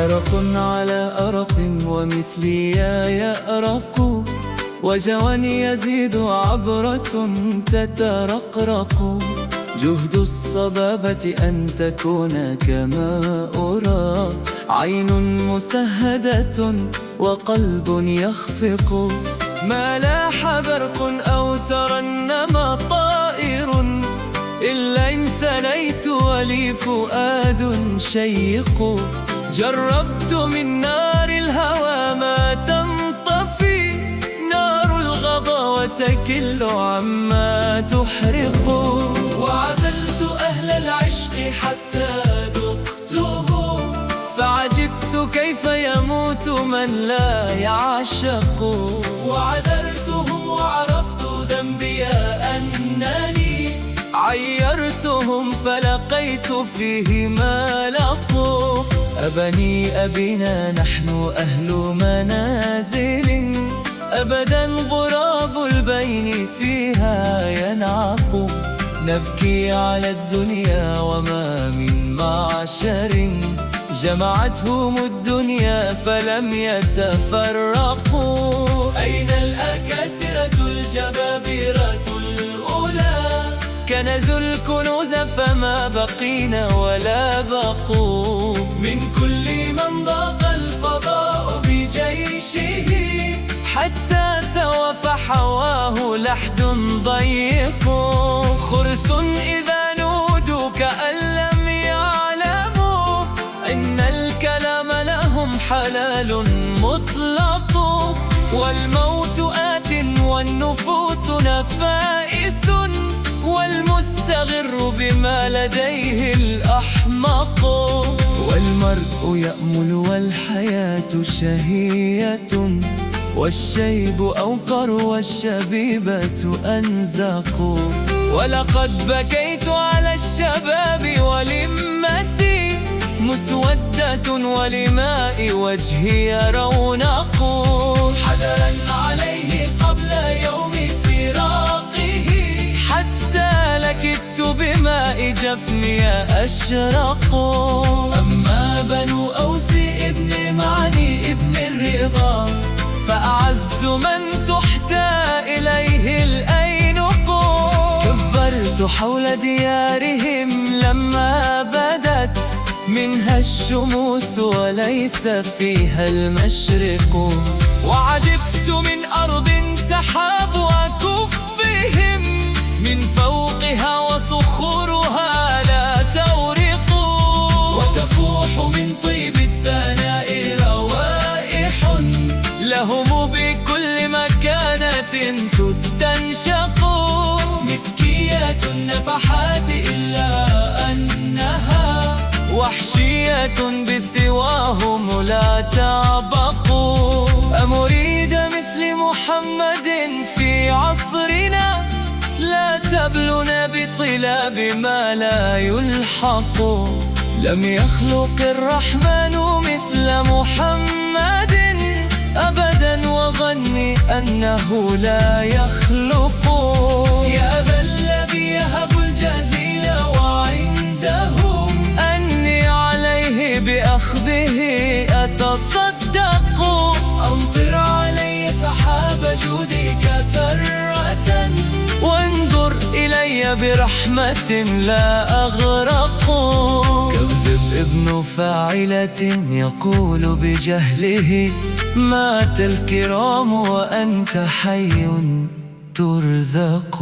أرق على أرق ومثلي يأرق، وجوى يزيد عبرة تترقرق. جهد الصبابة أن تكون كما أرى، عين مسهدة وقلب يخفق. ما لاح برق أو ترنم طائر، إلا إن ثنيت ولي فؤاد شيق. جربت من نار الهوى ما تنطفي، نار الغضا وتكل عما تحرق. وعذلت أهل العشق حتى ذقته، فعجبت كيف يموت من لا يعشق. وعذرتهم وعرفت ذنبي أنني عيرتهم، فلقيت فيه ما لقوا. أبني أبينا نحن أهل منازل، أبدا غراب البين فيها ينعق. نبكي على الدنيا وما من معشر، جمعتهم الدنيا فلم يتفرقوا. أين الأكاسرة الجبابرة الأولى، كنزوا الكنوز فما بقينا ولا بقوا. من كل من ضاق الفضاء بجيشه، حتى ثوى فحواه لحد ضيق. خرس إذا نودوا كأن لم يعلموا، إن الكلام لهم حلال مطلق. والموت آت والنفوس نفائس، والمستغر بما لديه الأحمق. والمرء يأمل والحياة شهية، والشيب أوقر والشبيبة أنزق. ولقد بكيت على الشباب ولمتي، مسودة ولماء وجهي رونق. حذرا عليه قبل يوم فراقه، حتى لكدت بماء جفني أشرق. أما بنو أوس ابن معني ابن الرضا، فأعز من تحتى إليه الأينق. كبرت حول ديارهم لما بدت منها الشموس وليس فيها المشرق. وعجبت من أرض سحاب وكفهم، من فوقها وصخورها لا تورق. وتفوح من طيب الثناء روائح، لهم بكل مكانة تستنشق. مسكية النفحات إلا أنها وحشية بسواهم لا تعبق. أمريد مثل محمد في عصرنا، لا تبلنا بطلاب ما لا يلحق. لم يخلق الرحمن مثل محمد أبدا، وظني أنه لا يخلق. يا أبا الذي يهب الجزيل وعندهم، أني عليه بأخذه أتصدق. أمطر علي سحاب جودك ثرة، وانظر إلي برحمة لا أغرق. كذب ابن فاعلة يقول بجهله، مات الكرام وأنت حي ترزق.